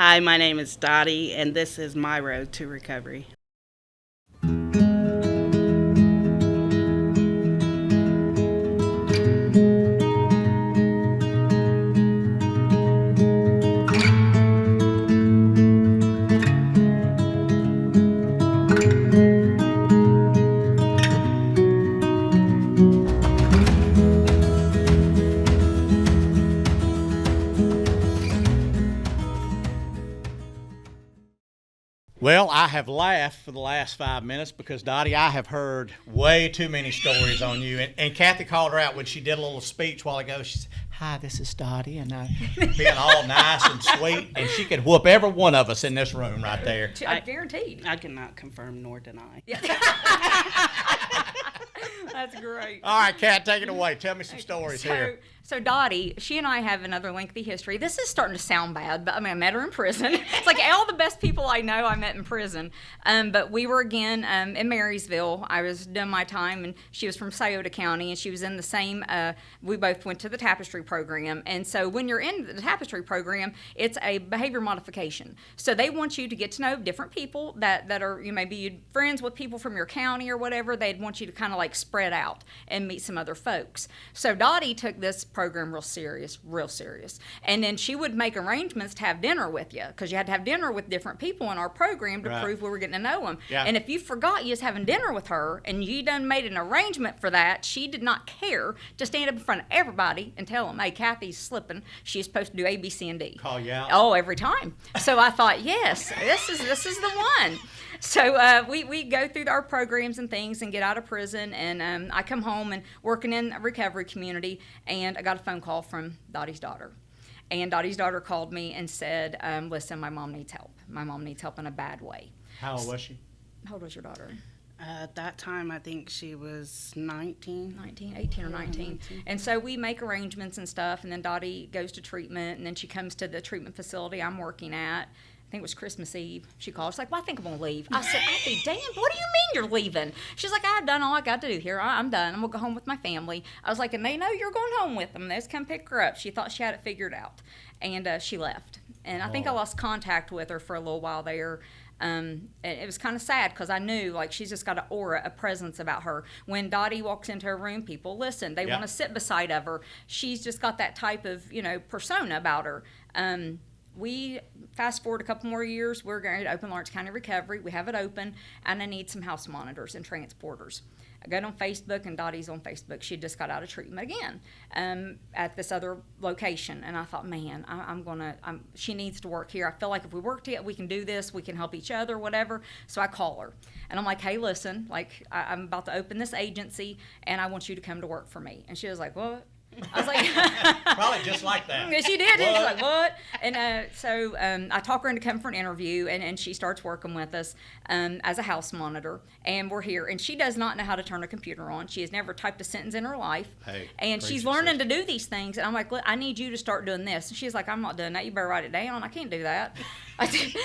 Hi, my name is Dottie, and this is my road to recovery. Well, I have laughed for the last 5 minutes because, Dottie, I have heard way too many stories on you. And Kathy called her out when she did a little speech a while ago. She said, "Hi, this is Dottie," and being all nice and sweet. And she could whoop every one of us in this room right there. Guaranteed. I cannot confirm nor deny. Yeah. That's great. All right, Kat, take it away. Tell me some stories here. So Dottie, she and I have another lengthy history. This is starting to sound bad, but I mean, I met her in prison. It's like all the best people I know I met in prison. But we were again in Marysville. I was doing my time, and she was from Scioto County, and she was in the same. We both went to the Tapestry program, and so when you're in the Tapestry program, it's a behavior modification. So they want you to get to know different people that are maybe friends with people from your county or whatever. They'd want you to kind of like spread out and meet some other folks. So Dottie took this program real serious. And then she would make arrangements to have dinner with you, because you had to have dinner with different people in our program to prove we were getting to know them. Yeah. And if you forgot you was having dinner with her and you done made an arrangement for that, she did not care to stand up in front of everybody and tell them, "Hey, Kathy's slipping. She's supposed to do A, B, C, and D." Call you out? Oh, every time. So I thought, yes, this is the one. So we go through our programs and things and get out of prison, and I come home and working in a recovery community, and I got a phone call from Dottie's daughter. And Dottie's daughter called me and said, "Listen, my mom needs help. My mom needs help in a bad way." How old was she? How old was your daughter? At that time, I think she was 19. 18 or 19. And so we make arrangements and stuff, and then Dottie goes to treatment, and then she comes to the treatment facility I'm working at. I think it was Christmas Eve. She called. She's like, "Well, I think I'm going to leave." I said, "I'll be damned. What do you mean you're leaving?" She's like, "I've done all I got to do here. I'm done. I'm going to go home with my family." I was like, "And they know you're going home with them. Let's come pick her up." She thought she had it figured out. And she left. And I think I lost contact with her for a little while there. And it was kind of sad, because I knew, like, she's just got an aura, a presence about her. When Dottie walks into her room, people listen. They want to sit beside of her. She's just got that type of, persona about her. We fast forward a couple more years, we're going to open Lawrence County Recovery. We have it open, and I need some house monitors and transporters. I got on Facebook, and Dottie's on Facebook. She just got out of treatment again at this other location. And I thought, man, she needs to work here. I feel like if we work together, we can do this. We can help each other, whatever. So I call her. And I'm like, "Hey, listen, like, I'm about to open this agency, and I want you to come to work for me." And she was like, "What?" I was like, Probably just like that. Yeah, she did. She's like, "What?" And so I talk her into coming for an interview, and she starts working with us as a house monitor. And we're here. And she does not know how to turn a computer on. She has never typed a sentence in her life. Hey, and she's learning to do these things. And I'm like, "Look, I need you to start doing this." And she's like, "I'm not doing that. You better write it down. I can't do that."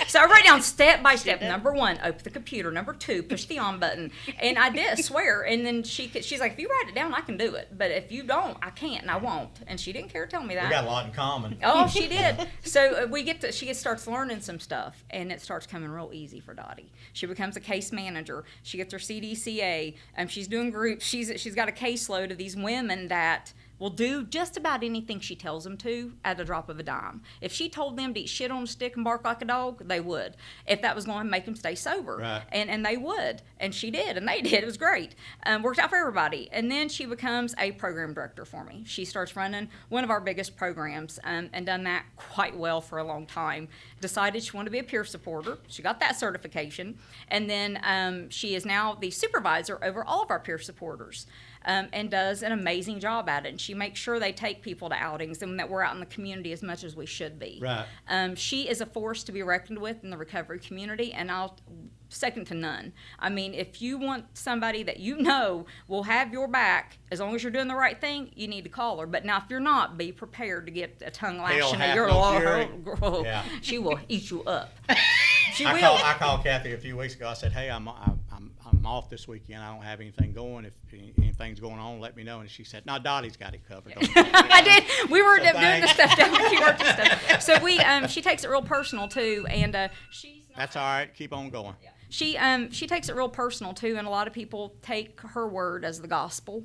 So I write down step by step. Number 1, open the computer. Number 2, push the on button. And I did, swear. And then she's like, "If you write it down, I can do it. But if you don't, I can't, and I won't." And she didn't care to tell me that. We got a lot in common. Oh, she did. So she starts learning some stuff, and it starts coming real easy for Dottie. She becomes a case manager. She gets her CDCA. She's doing groups. She's got a caseload of these women that will do just about anything she tells them to at the drop of a dime. If she told them to eat shit on a stick and bark like a dog, they would. If that was going to make them stay sober. Right. And they would. And she did, and they did. It was great. Worked out for everybody. And then she becomes a program director for me. She starts running one of our biggest programs and done that quite well for a long time. Decided she wanted to be a peer supporter. She got that certification. And then she is now the supervisor over all of our peer supporters. And does an amazing job at it. And she makes sure they take people to outings and that we're out in the community as much as we should be. Right. She is a force to be reckoned with in the recovery community, and I'll second to none. I mean, if you want somebody that you know will have your back, as long as you're doing the right thing, you need to call her. But now, if you're not, be prepared to get a tongue lashing at your fury. Yeah. She will eat you up. She will. I called Kathy a few weeks ago. I said, "Hey, I'm I'm off this weekend. I don't have anything going. If anything's going on, let me know. And she said, no, Dottie's got it covered. I did. We were So doing the thanks. stuff down there. She worked the stuff. So she takes it real personal too, and she's not, That's all right. Keep on going. she takes it real personal too, and a lot of people take her word as the gospel,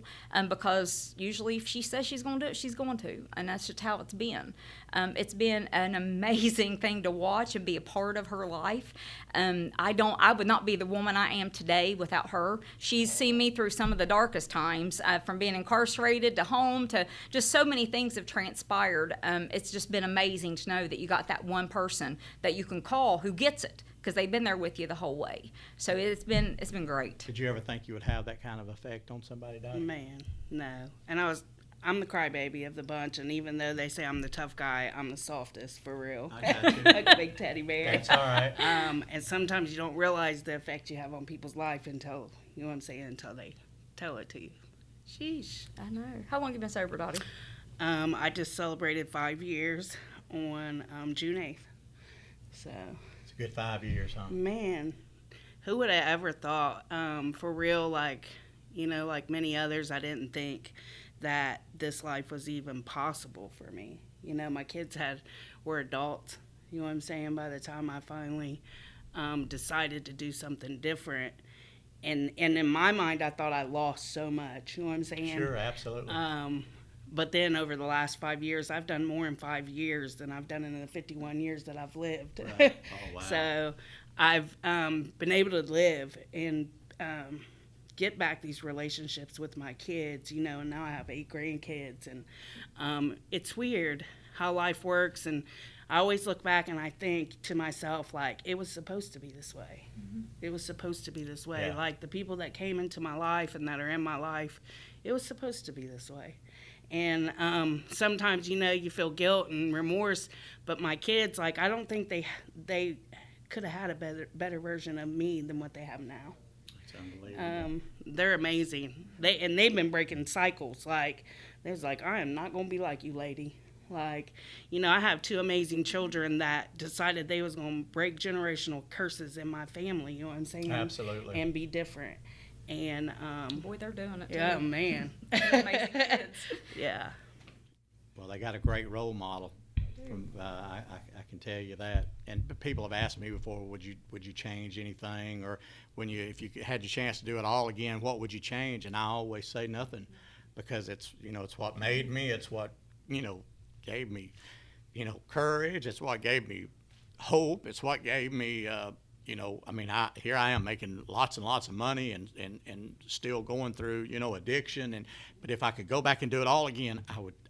because usually if she says she's going to do it, she's going to, and that's just how it's been. It's been an amazing thing to watch and be a part of her life. I would not be the woman I am today without her. She's seen me through some of the darkest times, from being incarcerated to home to just so many things have transpired. It's just been amazing to know that you got that one person that you can call who gets it, because they've been there with you the whole way. So it's been great. Did you ever think you would have that kind of effect on somebody, Dottie? Man, no. And I'm the crybaby of the bunch, and even though they say I'm the tough guy, I'm the softest, for real. I got you. Like a big teddy bear. That's all right. And sometimes you don't realize the effect you have on people's life until, you know what I'm saying, until they tell it to you. Sheesh. I know. How long have you been sober, Dottie? I just celebrated 5 years on June 8th. So, It's a good 5 years, huh? man, who would have ever thought, for real, like many others, I didn't think that this life was even possible for me. My kids were adults, you know what I'm saying, by the time I finally decided to do something different. And in my mind, I thought I lost so much, you know what I'm saying? Sure, absolutely. But then over the last 5 years, I've done more in 5 years than I've done in the 51 years that I've lived. Right. Oh, wow. So I've been able to live and get back these relationships with my kids, and now I have 8 grandkids. And it's weird how life works. And I always look back and I think to myself, like, it was supposed to be this way. Mm-hmm. It was supposed to be this way. Yeah. Like, the people that came into my life and that are in my life, it was supposed to be this way. And sometimes, you feel guilt and remorse. But my kids, like, I don't think they could have had a better version of me than what they have now. It's unbelievable. They're amazing. They've been breaking cycles. Like, they was like, I am not going to be like you, lady. Like, I have 2 amazing children that decided they was going to break generational curses in my family, you know what I'm saying? Absolutely. And be different. And Boy, they're doing it too. yeah, man. They're amazing kids. Yeah. Well, they got a great role model. I can tell you that. And people have asked me before, would you change anything, or if you had the chance to do it all again, what would you change? And I always say nothing, because it's what made me. It's what gave me courage. It's what gave me hope. It's what gave me here I am making lots and lots of money and still going through addiction, but if I could go back and do it all again,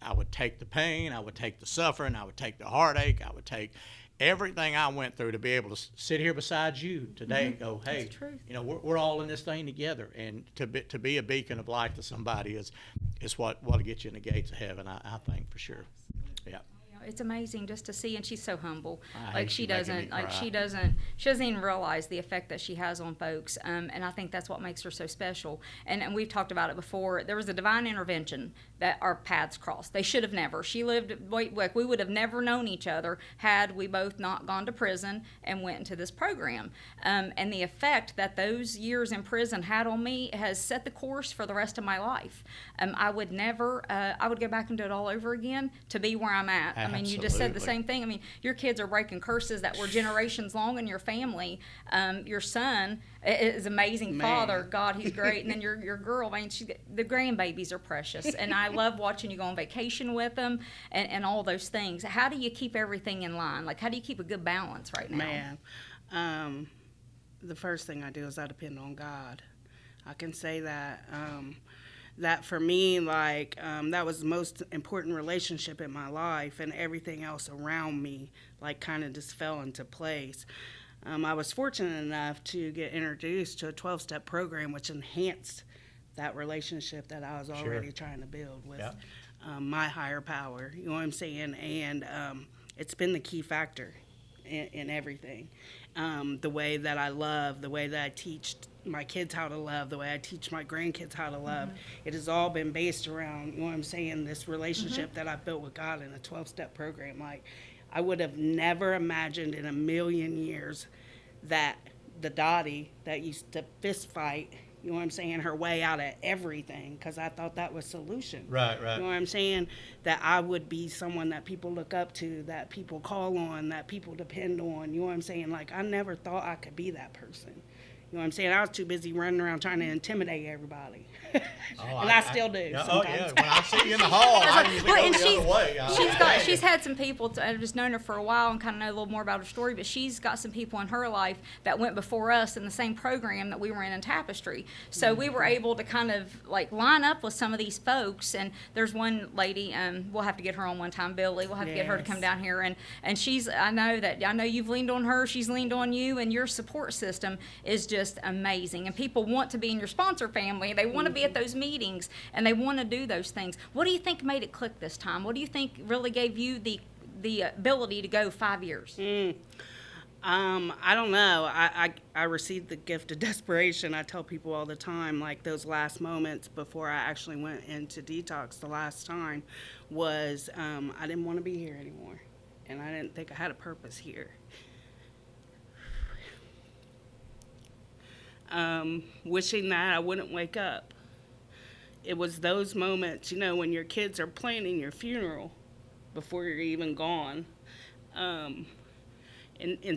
I would take the pain, I would take the suffering, I would take the heartache, I would take everything I went through to be able to sit here beside you today and go, hey, That's true. we're all in this thing together, and to be a beacon of light to somebody is what'll get you in the gates of heaven, I think, for sure. Yeah. It's amazing just to see, and she's so humble. I hate She you making me doesn't, cry. she doesn't even realize the effect that she has on folks. And I think that's what makes her so special. And we've talked about it before. There was a divine intervention that our paths crossed. They should have never. She lived, like, we would have never known each other had we both not gone to prison and went into this program. And the effect that those years in prison had on me has set the course for the rest of my life. I would go back and do it all over again to be where I'm at. I mean, you just said the Absolutely. same thing. I mean, your kids are breaking curses that were generations long in your family. Your son is amazing Man. father. God, he's great. And then your girl, I mean, the grandbabies are precious. And I love watching you go on vacation with them and all those things. How do you keep everything in line? Like, how do you keep a good balance right now? Man, the first thing I do is I depend on God. I can say that. That for me, like, that was the most important relationship in my life, and everything else around me, like, kind of just fell into place. I was fortunate enough to get introduced to a 12-step program, which enhanced that relationship that I was already trying to build with Yep. my higher power. You know what I'm saying? And it's been the key factor in everything. The way that I love, the way that I teach my kids how to love, the way I teach my grandkids how to love. It has all been based around, you know what I'm saying, this relationship that I've built with God in a 12-step program. Like, I would have never imagined in a million years that the Dottie that used to fist fight, you know what I'm saying, her way out of everything, because I thought that was solution. Right. You know what I'm saying? That I would be someone that people look up to, that people call on, that people depend on. You know what I'm saying? Like, I never thought I could be that person. You know what I'm saying? I was too busy running around trying to intimidate everybody. And I still do. Yeah, sometimes. when I see you in the hall, I usually Well, go and the other way. she's had some people. I've just known her for a while and kind of know a little more about her story. But she's got some people in her life that went before us in the same program that we were in Tapestry. So we were able to kind of like line up with some of these folks. And there's one lady, we'll have to get her on one time, Billy. We'll have to get her to come down here. And she's, I know you've leaned on her. She's leaned on you, and your support system is just amazing. And people want to be in your sponsor family. They want to be at those meetings, and they want to do those things. What do you think made it click this time? What do you think really gave you the ability to go 5 years? I don't know. I received the gift of desperation. I tell people all the time, like those last moments before I actually went into detox the last time was I didn't want to be here anymore. And I didn't think I had a purpose here. Wishing that I wouldn't wake up. It was those moments, when your kids are planning your funeral before you're even gone. And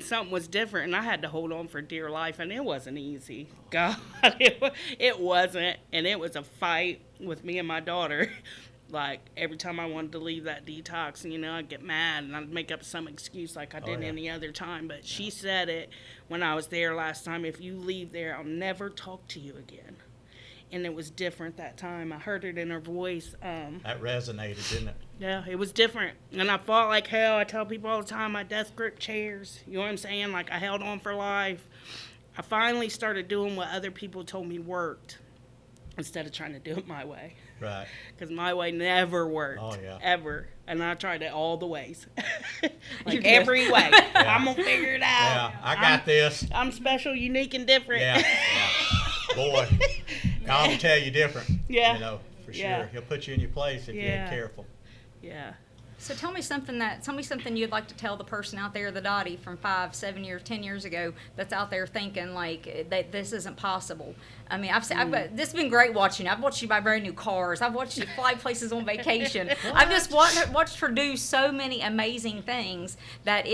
something was different, and I had to hold on for dear life, and it wasn't easy. God, it wasn't, and it was a fight with me and my daughter. Like, every time I wanted to leave that detox, I'd get mad, and I'd make up some excuse like I did any other time. But she said it when I was there last time, if you leave there, I'll never talk to you again. And it was different that time. I heard it in her voice. That resonated, didn't it? Yeah, it was different. And I fought like hell. I tell people all the time, my death grip chairs. You know what I'm saying? Like, I held on for life. I finally started doing what other people told me worked instead of trying to do it my way. Right. Because my way never worked. Oh, yeah. Ever. And I tried it all the ways. You Like, did. every way. Yeah. I'm going to figure it out. Yeah, I got this. I'm special, unique, and different. Yeah. Boy, God will tell you different. Yeah. For sure. Yeah. He'll put you in your place if you ain't Yeah. careful. Yeah. So tell me something you'd like to tell the person out there, the Dottie from 5, 7 years, 10 years ago, that's out there thinking like that this isn't possible. I mean, this has been great watching. I've watched you buy brand new cars. I've watched you fly places on vacation. I've just watched her do so many amazing things that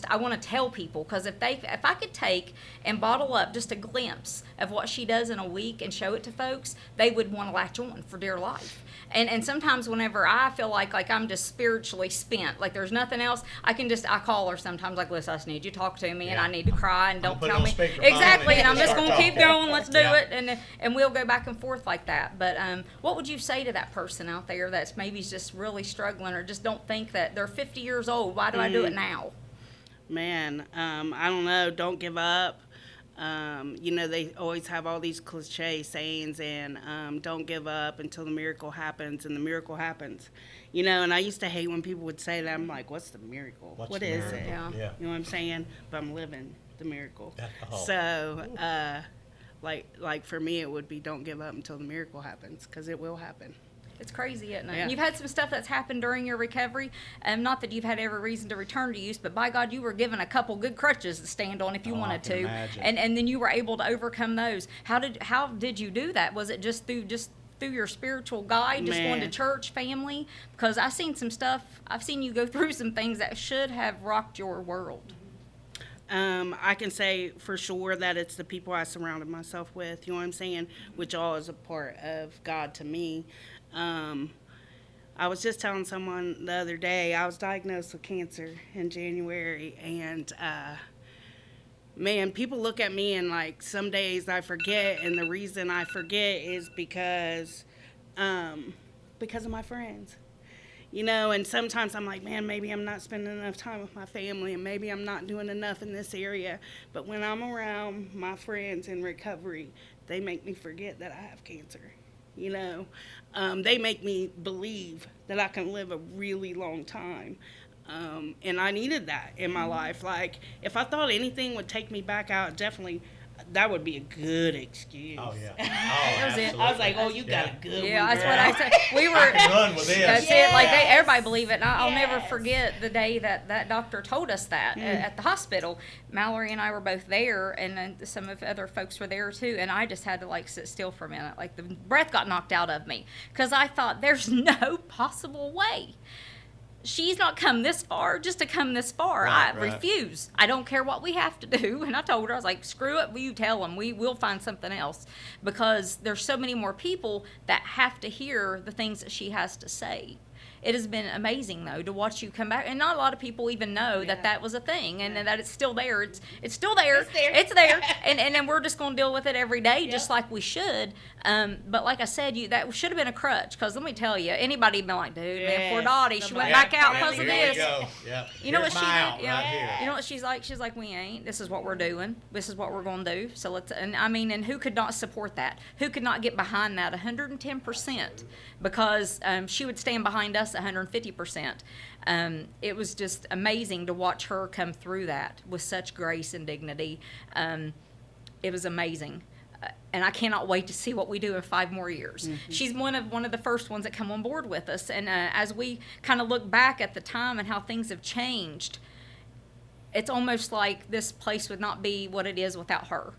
I want to tell people, because if I could take and bottle up just a glimpse of what she does in a week and show it to folks, they would want to latch on for dear life. And sometimes whenever I feel like I'm just spiritually spent, like there's nothing else, I call her sometimes like, listen, I just need you to talk to me, and I need to cry, and don't put it tell on me. speakerphone Exactly, and I'm just start going to keep talking. going, let's do Yeah. it, and we'll go back and forth like that. But what would you say to that person out there that's maybe just really struggling, or just don't think that they're 50 years old, why do I do it now? Man, I don't know. Don't give up. They always have all these cliche sayings, and don't give up until the miracle happens, and the miracle happens. And I used to hate when people would say that. I'm like, what's the miracle? What's What the is miracle? it? Yeah. Yeah. You know what I'm saying? But I'm living the miracle. Oh. So, like for me, it would be don't give up until the miracle happens, because it will happen. It's crazy, isn't it? Yeah. You've had some stuff that's happened during your recovery, not that you've had every reason to return to use, but by God, you were given a couple good crutches to stand on if you I wanted can to, imagine. and then you were able to overcome those. How did you do that? Was it just through your spiritual guide, just going to Man. church, family? Because I've seen some stuff. I've seen you go through some things that should have rocked your world. I can say for sure that it's the people I surrounded myself with, you know what I'm saying, which all is a part of God to me. I was just telling someone the other day, I was diagnosed with cancer in January, and man, people look at me and like some days I forget, and the reason I forget is because of my friends. And sometimes I'm like, man, maybe I'm not spending enough time with my family, and maybe I'm not doing enough in this area. But when I'm around my friends in recovery, they make me forget that I have cancer. They make me believe that I can live a really long time. And I needed that in my life. Like, if I thought anything would take me back out, definitely that would be a good excuse. Oh yeah. That was it. absolutely. I was like, oh, you got a good Yeah, one. that's what I said. We were. I can run with this. That's it. Like everybody believe it. And I'll never Yes. forget the day that doctor told us that at the hospital. Mallory and I were both there, and then some of the other folks were there too. And I just had to like sit still for a minute. Like the breath got knocked out of me because I thought there's no possible way. She's not come this far just to come this far. Right, I right. refuse. I don't care what we have to do. And I told her, I was like, screw it. You tell them. We will find something else. Because there's so many more people that have to hear the things that she has to say. It has been amazing, though, to watch you come back. And not a lot of people even know that that was a thing and that it's still there. It's still there. It's there. It's there. And then we're just going to deal with it every day, just like we should. But like I said, that should have been a crutch. Because let me tell you, anybody been like, dude, man, poor Yes. Dottie. She went Somebody- back out Yeah, because of Here this. we go. Yeah. You know Here's what she my did? out right here. You know what she's like? She's like, we ain't. This is what we're doing. This is what we're going to do. So let's. And I mean, and who could not support that? Who could not get behind that 110%? Because she would stand behind us 150%. It was just amazing to watch her come through that with such grace and dignity. It was amazing. And I cannot wait to see what we do in 5 more years. She's one of the first ones that come on board with us. And as we kind of look back at the time and how things have changed, it's almost like this place would not be what it is without her,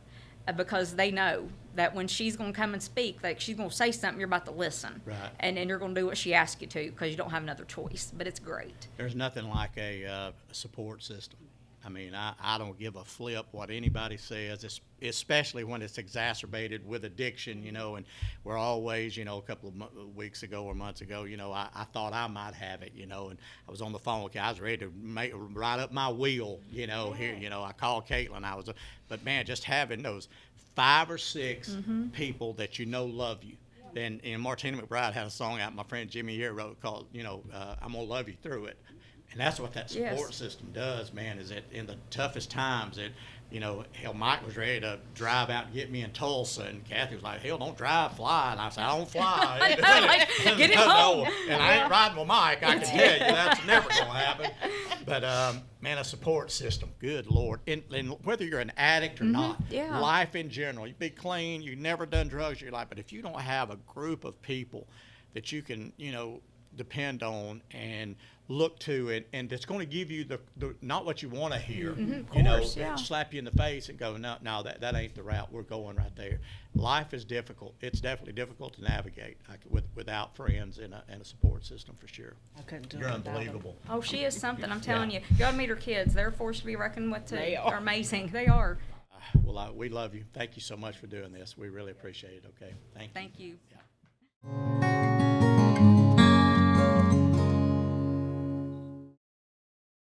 because they know that when she's going to come and speak, like she's going to say something, you're about to listen. Right. And then you're going to do what she asks you to because you don't have another choice. But it's great. There's nothing like a support system. I mean, I don't give a flip what anybody says, especially when it's exacerbated with addiction, and we're always, a couple of weeks ago or months ago, I thought I might have it, and I was on the phone with you. I was ready to ride up my wheel, here, I called Caitlin. But man, just having those 5 or 6 people that love you. And Martina McBride had a song out my friend Jimmy here wrote called, I'm gonna love you through it. And that's what that support Yes. system does, man, is that in the toughest times, hell, Mike was ready to drive out and get me in Tulsa, and Kathy was like, hell, don't drive, fly. And I said, I don't fly. I know, like, get him home. And I ain't riding with Mike, I can tell you, that's never going to happen. But, man, a support system, good Lord. And whether you're an addict or not, yeah. life in general, you be clean, you've never done drugs in your life, but if you don't have a group of people that you can, depend on and look to, and that's going to give you the not what you want to hear, of course, yeah. slap you in the face and go, no, that ain't the route we're going right there. Life is difficult. It's definitely difficult to navigate without friends and a support system for sure. I couldn't do You're it without them. unbelievable. Oh, she is something. I'm telling Yeah. you. You got to meet her kids. They're a force to be reckoned with, too. They are. They're amazing. They are. Well, we love you. Thank you so much for doing this. We really appreciate it. Okay, thank you. Thank you. Yeah.